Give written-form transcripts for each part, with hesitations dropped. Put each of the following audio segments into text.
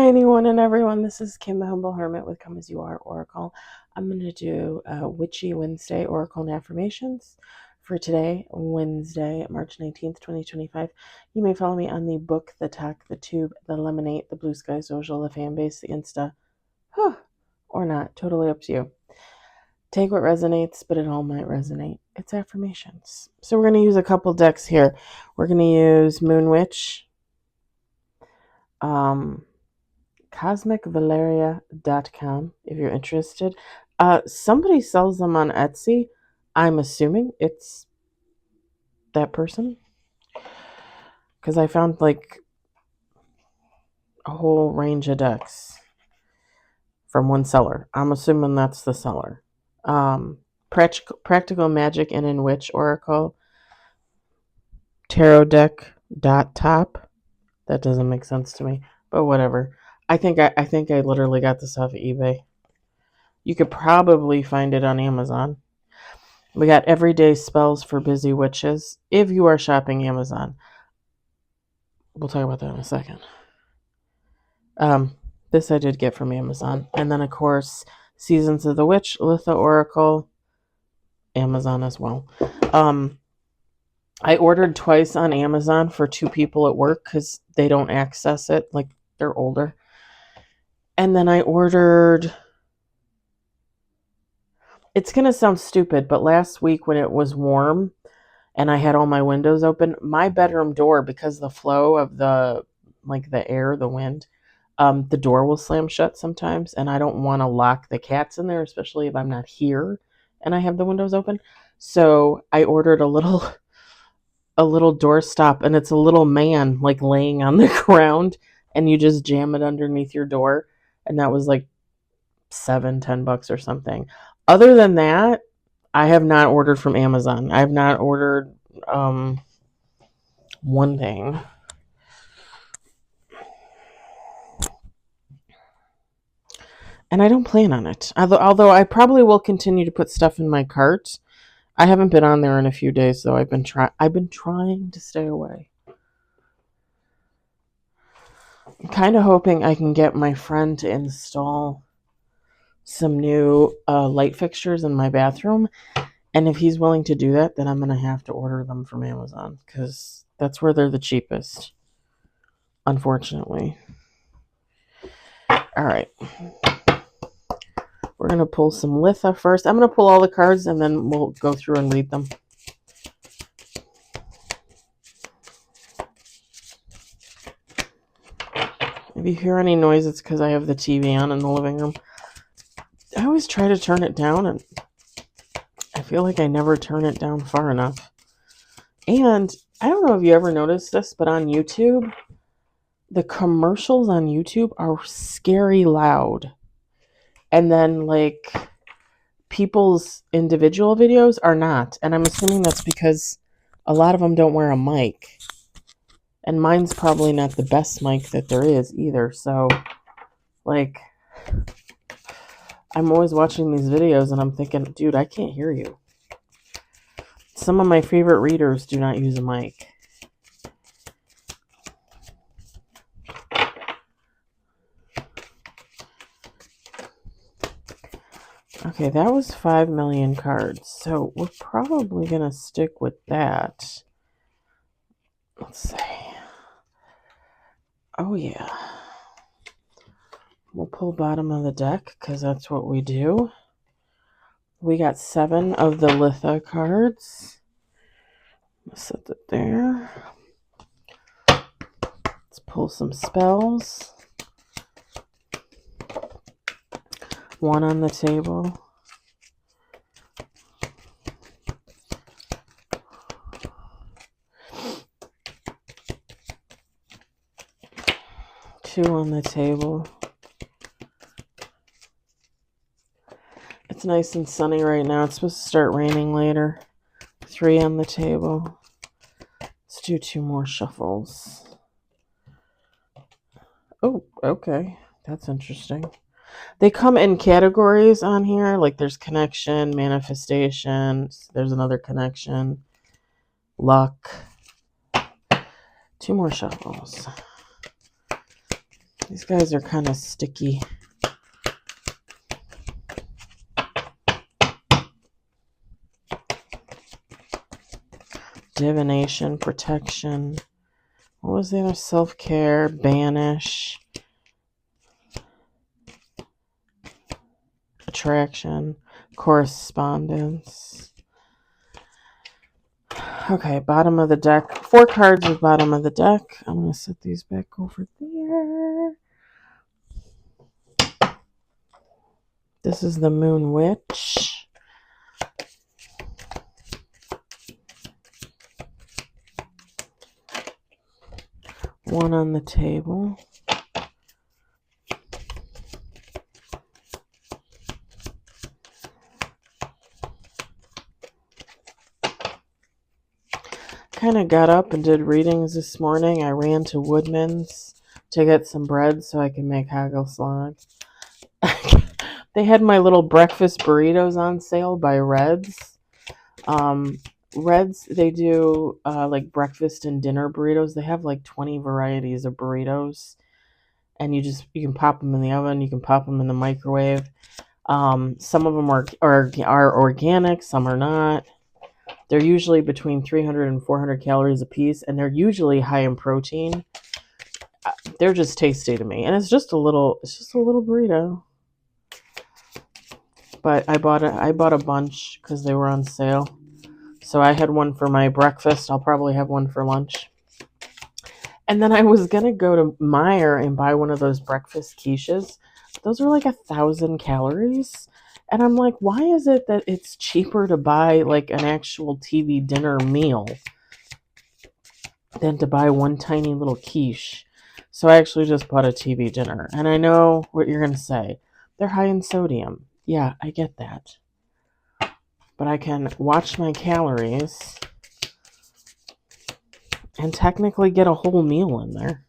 Hi, anyone and everyone. This is Kim, the Humble Hermit with Come As You Are Oracle. I'm going to do Witchy Wednesday Oracle and Affirmations for today, Wednesday, March 19th, 2025. You may follow me on the book, the talk, the tube, the lemonade, the blue sky social, the fan base, the Insta, or not. Totally up to you. Take what resonates, but it all might resonate. It's affirmations. So we're going to use a couple decks here. We're going to use Moon Witch, cosmicvaleria.com if you're interested. Somebody sells them on Etsy. I'm assuming it's that person, because I found like a whole range of decks from one seller. I'm assuming that's the seller. Practical Magic and in Witch Oracle tarot deck .top. That doesn't make sense to me, but whatever. I think I literally got this off of eBay. You could probably find it on Amazon. We got everyday spells for busy witches. If you are shopping Amazon, we'll talk about that in a second. This I did get from Amazon. And then, of course, Seasons of the Witch, Litha Oracle, Amazon as well. I ordered twice on Amazon for 2 people at work because they don't access it. Like, they're older. And then I ordered... It's going to sound stupid, but last week when it was warm and I had all my windows open, my bedroom door, because the flow of the air, the wind, the door will slam shut sometimes, and I don't want to lock the cats in there, especially if I'm not here and I have the windows open. So I ordered a little doorstop, and it's a little man like laying on the ground, and you just jam it underneath your door, and that was like $7-10 or something. Other than that, I have not ordered from Amazon. I have not ordered one thing. And I don't plan on it. Although I probably will continue to put stuff in my cart. I haven't been on there in a few days, though. I've been trying to stay away. I'm kind of hoping I can get my friend to install some new light fixtures in my bathroom. And if he's willing to do that, then I'm going to have to order them from Amazon, because that's where they're the cheapest, unfortunately. All right. We're going to pull some Litha first. I'm going to pull all the cards, and then we'll go through and read them. If you hear any noise, it's because I have the TV on in the living room. I always try to turn it down, and I feel like I never turn it down far enough. And I don't know if you ever noticed this, but on YouTube, the commercials on YouTube are scary loud. And then, like, people's individual videos are not. And I'm assuming that's because a lot of them don't wear a mic. And mine's probably not the best mic that there is either. So, like, I'm always watching these videos and I'm thinking, dude, I can't hear you. Some of my favorite readers do not use a mic. Okay, that was 5 million cards. So we're probably going to stick with that. Let's see. Oh, yeah. We'll pull bottom of the deck because that's what we do. We got 7 of the Litha cards. Let's set that there. Let's pull some spells. 1 on the table. Two on the table. It's nice and sunny right now. It's supposed to start raining later. 3 on the table. Let's do 2 more shuffles. Oh, okay. That's interesting. They come in categories on here. Like there's connection, manifestation. There's another connection. Luck. 2 more shuffles. These guys are kind of sticky. Divination, protection. What was the other? Self-care, banish, attraction, correspondence. Okay, bottom of the deck. 4 cards with bottom of the deck. I'm going to set these back over there. This is the Moon Witch. One on the table. Kind of got up and did readings this morning. I ran to Woodman's to get some bread so I can make hagelslag. They had my little breakfast burritos on sale by Red's. Red's, they do like breakfast and dinner burritos. They have like 20 varieties of burritos, and you can pop them in the oven, you can pop them in the microwave. Some of them are organic, some are not. They're usually between 300 and 400 calories a piece, and they're usually high in protein. They're just tasty to me, and it's just a little burrito. But I bought a bunch because they were on sale. So I had one for my breakfast. I'll probably have one for lunch. And then I was going to go to Meijer and buy one of those breakfast quiches. Those are like 1,000 calories. And I'm like, why is it that it's cheaper to buy like an actual TV dinner meal than to buy one tiny little quiche? So I actually just bought a TV dinner. And I know what you're going to say. They're high in sodium. Yeah, I get that. But I can watch my calories and technically get a whole meal in there.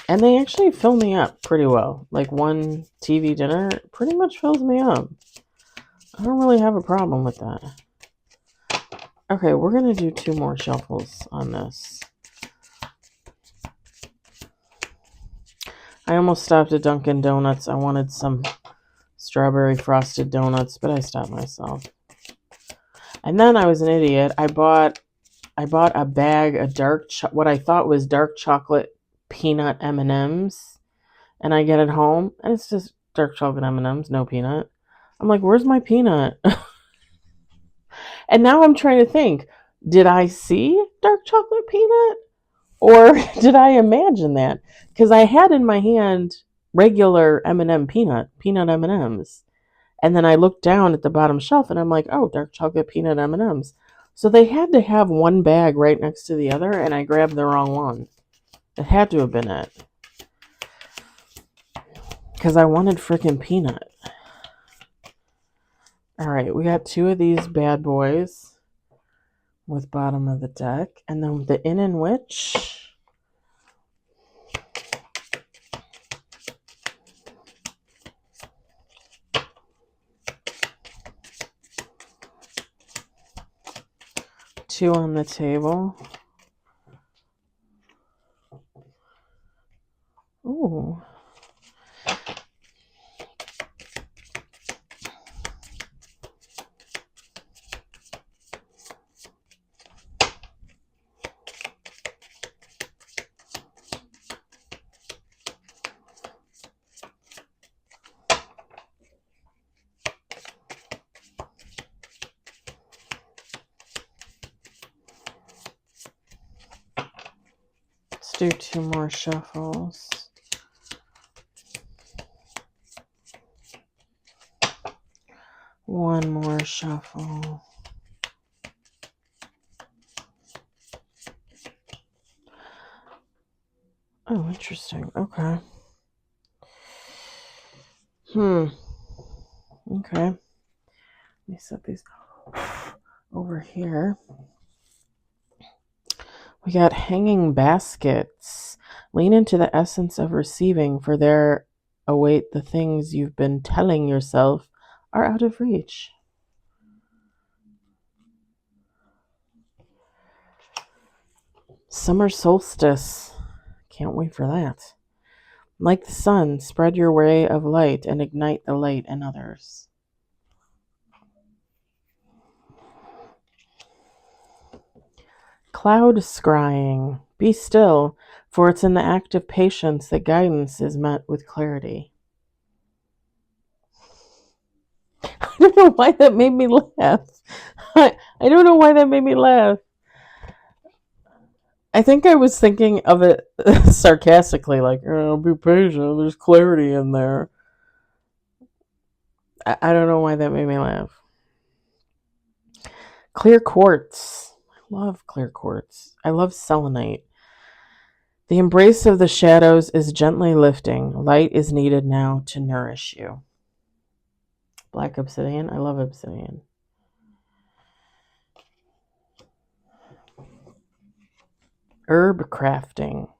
And they actually fill me up pretty well. Like one TV dinner pretty much fills me up. I don't really have a problem with that. Okay, we're going to do 2 more shuffles on this. I almost stopped at Dunkin' Donuts. I wanted some strawberry frosted donuts, but I stopped myself. And then I was an idiot. I bought a bag of what I thought was dark chocolate peanut M&Ms, and I get it home, and it's just dark chocolate M&Ms, no peanut. I'm like, where's my peanut? And now I'm trying to think, did I see dark chocolate peanut? Or did I imagine that? Because I had in my hand regular M&M peanut M&Ms. And then I looked down at the bottom shelf and I'm like, oh, dark chocolate peanut M&Ms. So they had to have one bag right next to the other, and I grabbed the wrong one. It had to have been it. Because I wanted freaking peanut. All right, we got 2 of these bad boys with bottom of the deck. And then the In and Witch. Two on the table. Ooh. Let's do 2 more shuffles. One more shuffle. Oh, interesting. Okay. Okay. Let me set these over here. We got hanging baskets. Lean into the essence of receiving, for there await the things you've been telling yourself are out of reach. Summer solstice. Can't wait for that. Like the sun, spread your ray of light and ignite the light in others. Cloud scrying. Be still, for it's in the act of patience that guidance is met with clarity. I don't know why that made me laugh. I don't know why that made me laugh. I think I was thinking of it sarcastically, like, oh, be patient, there's clarity in there. I don't know why that made me laugh. Clear quartz. I love clear quartz. I love selenite. The embrace of the shadows is gently lifting. Light is needed now to nourish you. Black obsidian. I love obsidian. Herb crafting.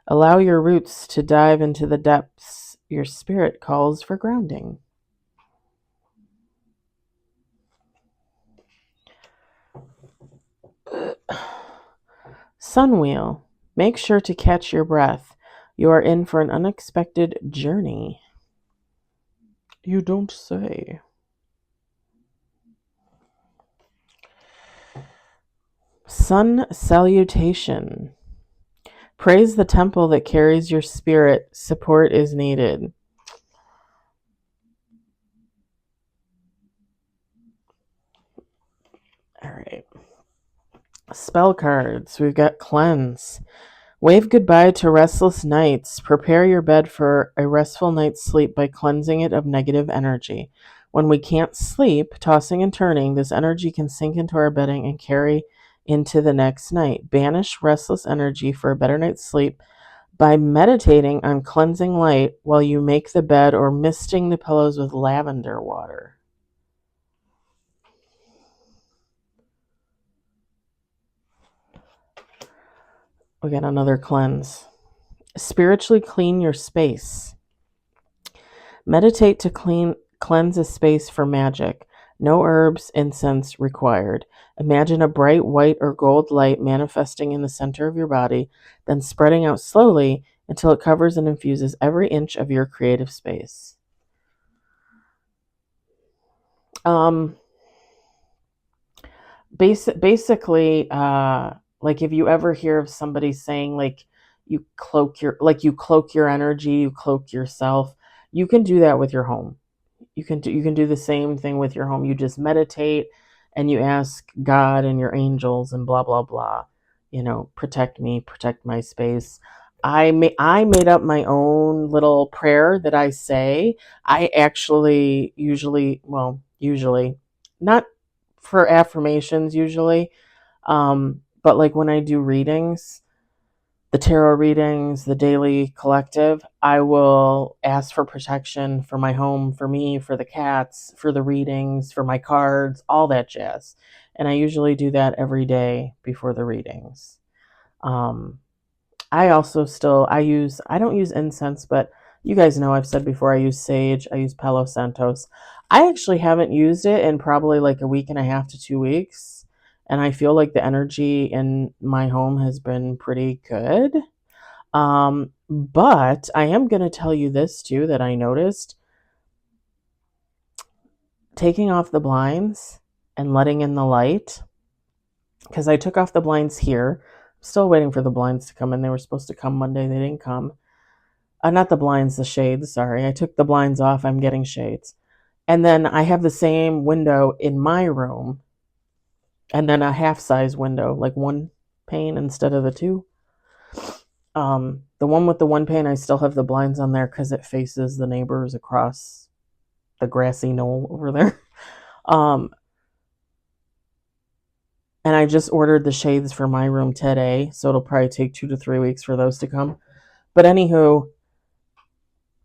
Allow your roots to dive into the depths. Your spirit calls for grounding. Sunwheel. Make sure to catch your breath. You are in for an unexpected journey. You don't say. Sun salutation. Praise the temple that carries your spirit. Support is needed. All right. Spell cards. We've got cleanse. Wave goodbye to restless nights. Prepare your bed for a restful night's sleep by cleansing it of negative energy. When we can't sleep, tossing and turning, this energy can sink into our bedding and carry into the next night. Banish restless energy for a better night's sleep by meditating on cleansing light while you make the bed or misting the pillows with lavender water. We got another cleanse. Spiritually clean your space. Meditate to cleanse a space for magic. No herbs, incense required. Imagine a bright white or gold light manifesting in the center of your body, then spreading out slowly until it covers and infuses every inch of your creative space. Basically, like if you ever hear of somebody saying like you cloak your energy, you cloak yourself, you can do that with your home. You can do the same thing with your home. You just meditate and you ask God and your angels and blah blah blah. Protect me, protect my space. I made up my own little prayer that I say. I actually usually not for affirmations usually, but like when I do readings, the tarot readings, the daily collective, I will ask for protection for my home, for me, for the cats, for the readings, for my cards, all that jazz. And I usually do that every day before the readings. I also I don't use incense, but you guys know I've said before I use sage, I use Palo Santos. I actually haven't used it in probably like a week and a half to 2 weeks. And I feel like the energy in my home has been pretty good. But I am going to tell you this too that I noticed. Taking off the blinds and letting in the light, because I took off the blinds here. I'm still waiting for the blinds to come in. They were supposed to come Monday. They didn't come. Not the blinds, the shades. Sorry. I took the blinds off. I'm getting shades. And then I have the same window in my room. And then a half size window, like one pane instead of the two. The one with the one pane, I still have the blinds on there because it faces the neighbors across the grassy knoll over there. And I just ordered the shades for my room today, so it'll probably take 2 to 3 weeks for those to come. But anywho,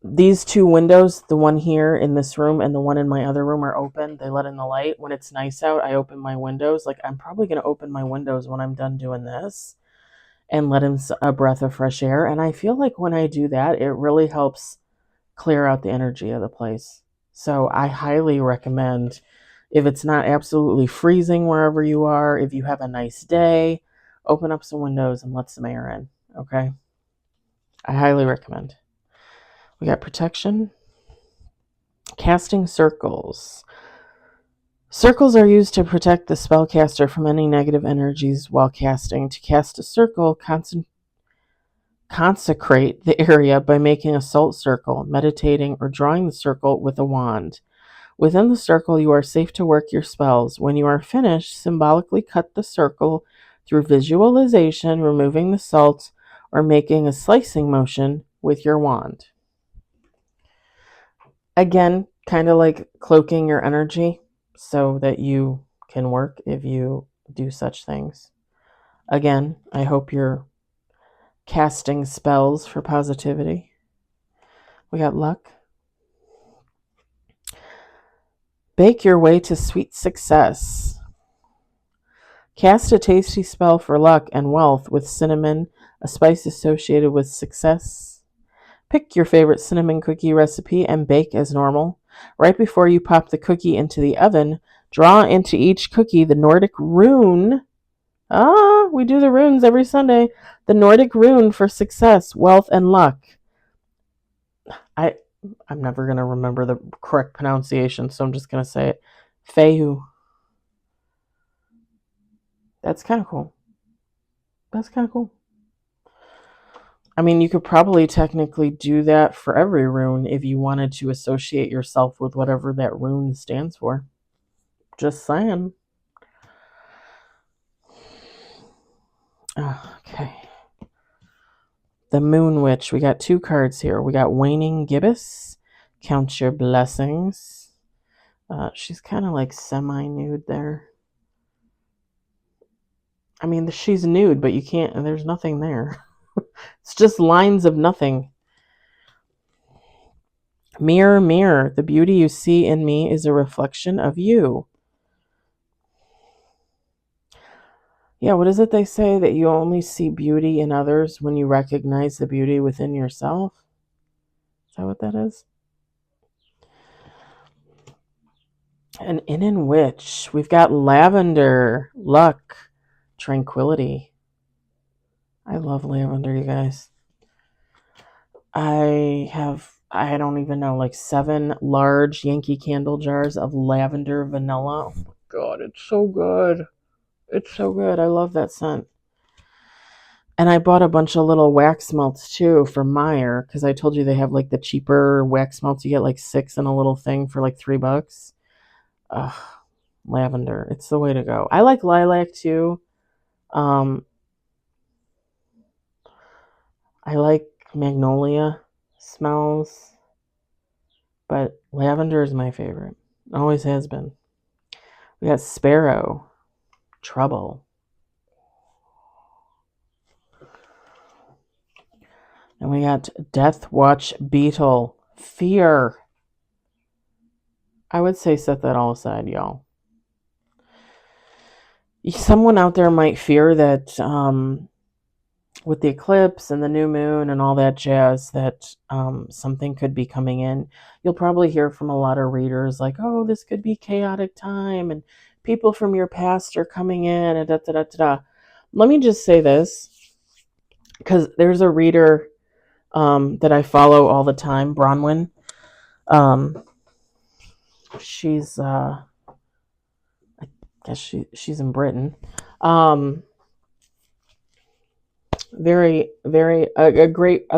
these two windows, the one here in this room and the one in my other room, are open. They let in the light. When it's nice out, I open my windows. Like, I'm probably going to open my windows when I'm done doing this and let in a breath of fresh air. And I feel like when I do that, it really helps clear out the energy of the place. So I highly recommend, if it's not absolutely freezing wherever you are, if you have a nice day, Open up some windows and let some air in, okay? I highly recommend. We got protection. Casting circles. Circles are used to protect the spellcaster from any negative energies while casting. To cast a circle, consecrate the area by making a salt circle, meditating, or drawing the circle with a wand. Within the circle, you are safe to work your spells. When you are finished, symbolically cut the circle through visualization, removing the salt, or making a slicing motion with your wand. Again, kind of like cloaking your energy so that you can work if you do such things. Again, I hope you're casting spells for positivity. We got luck. Bake your way to sweet success. Cast a tasty spell for luck and wealth with cinnamon, a spice associated with success. Pick your favorite cinnamon cookie recipe and bake as normal. Right before you pop the cookie into the oven, draw into each cookie the Nordic rune. We do the runes every Sunday. The Nordic rune for success, wealth, and luck. I'm never going to remember the correct pronunciation, so I'm just going to say it. Fehu. That's kind of cool. I mean, you could probably technically do that for every rune if you wanted to associate yourself with whatever that rune stands for. Just saying. Okay. The Moon Witch. We got 2 cards here. We got Waning Gibbous. Count your blessings. She's kind of like semi-nude there. I mean, she's nude, but you can't, there's nothing there. It's just lines of nothing. Mirror, mirror, the beauty you see in me is a reflection of you. Yeah, what is it they say? That you only see beauty in others when you recognize the beauty within yourself? Is that what that is? An in witch. We've got lavender, luck, tranquility. I love lavender, you guys. I don't even know, like 7 large Yankee Candle jars of lavender vanilla. Oh my God, it's so good. It's so good. I love that scent. And I bought a bunch of little wax melts too from Meyer, because I told you they have like the cheaper wax melts. You get like 6 in a little thing for like $3. Ugh, lavender. It's the way to go. I like lilac too. I like magnolia smells, but lavender is my favorite. Always has been. We got sparrow, trouble. And we got Death Watch Beetle, fear. I would say set that all aside, y'all. Someone out there might fear that with the eclipse and the new moon and all that jazz, that something could be coming in. You'll probably hear from a lot of readers like, oh, this could be chaotic time and people from your past are coming in and da-da-da-da-da. Let me just say this, because there's a reader that I follow all the time, Bronwyn. She's I guess she's in Britain. Very, very a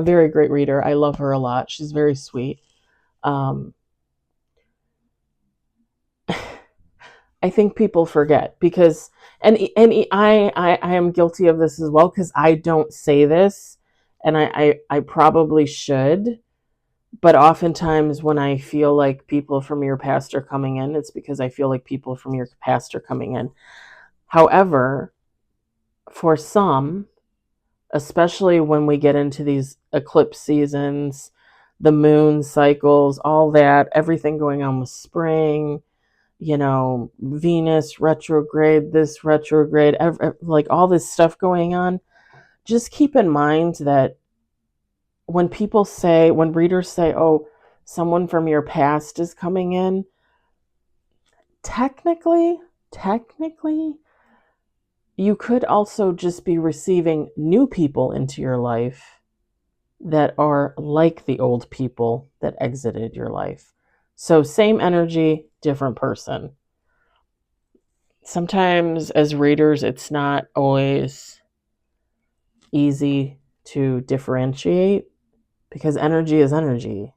very great reader. I love her a lot. She's very sweet. I think people forget because and I am guilty of this as well, because I don't say this, and I probably should, but oftentimes when I feel like people from your past are coming in, it's because I feel like people from your past are coming in. However, for some, especially when we get into these eclipse seasons, the moon cycles, all that, everything going on with spring, Venus retrograde, this retrograde, like all this stuff going on, just keep in mind that when readers say, oh, someone from your past is coming in, technically, you could also just be receiving new people into your life that are like the old people that exited your life. So, same energy, different person. Sometimes, as readers, it's not always easy to differentiate because energy is energy.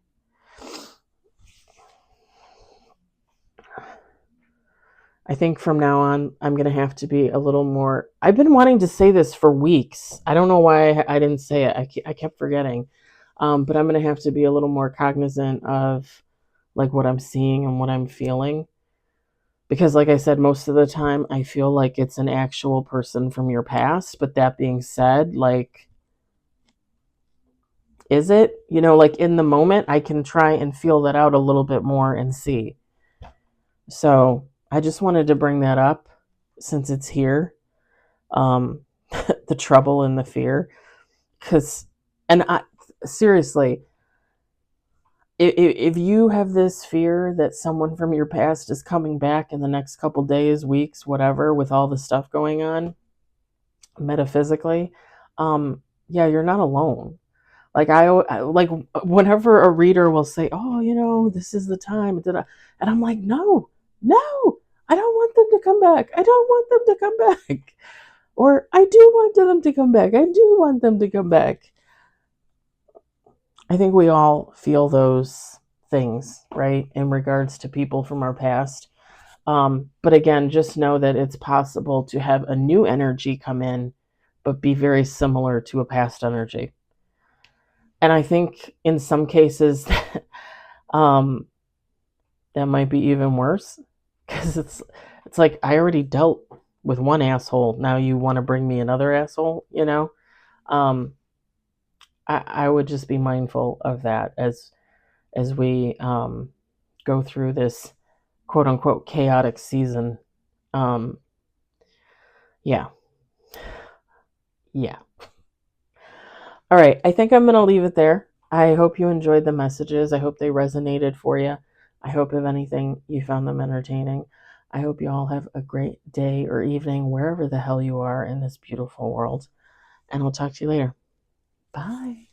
I think from now on, I'm going to have to be a little more. I've been wanting to say this for weeks. I don't know why I didn't say it. I kept forgetting. But I'm going to have to be a little more cognizant of like what I'm seeing and what I'm feeling. Because, like I said, most of the time I feel like it's an actual person from your past. But that being said, like, is it? You know, like in the moment, I can try and feel that out a little bit more and see. So I just wanted to bring that up since it's here. Um, the trouble and the fear. Because, and I seriously, if you have this fear that someone from your past is coming back in the next couple days, weeks, whatever, with all the stuff going on metaphysically, yeah, you're not alone. Like like whenever a reader will say, "Oh, you know, this is the time," and I'm like, "No, no, I don't want them to come back. I don't want them to come back." Or I do want them to come back. I do want them to come back. I think we all feel those things, right, in regards to people from our past. But again, just know that it's possible to have a new energy come in, but be very similar to a past energy. And I think in some cases, um, that might be even worse because it's like I already dealt with one asshole. Now you want to bring me another asshole, you know? Um, I would just be mindful of that as we go through this quote unquote chaotic season. Um, yeah, yeah. All right, I think I'm going to leave it there. I hope you enjoyed the messages. I hope they resonated for you. I hope, if anything, you found them entertaining. I hope you all have a great day or evening, wherever the hell you are in this beautiful world. And I'll talk to you later. Bye.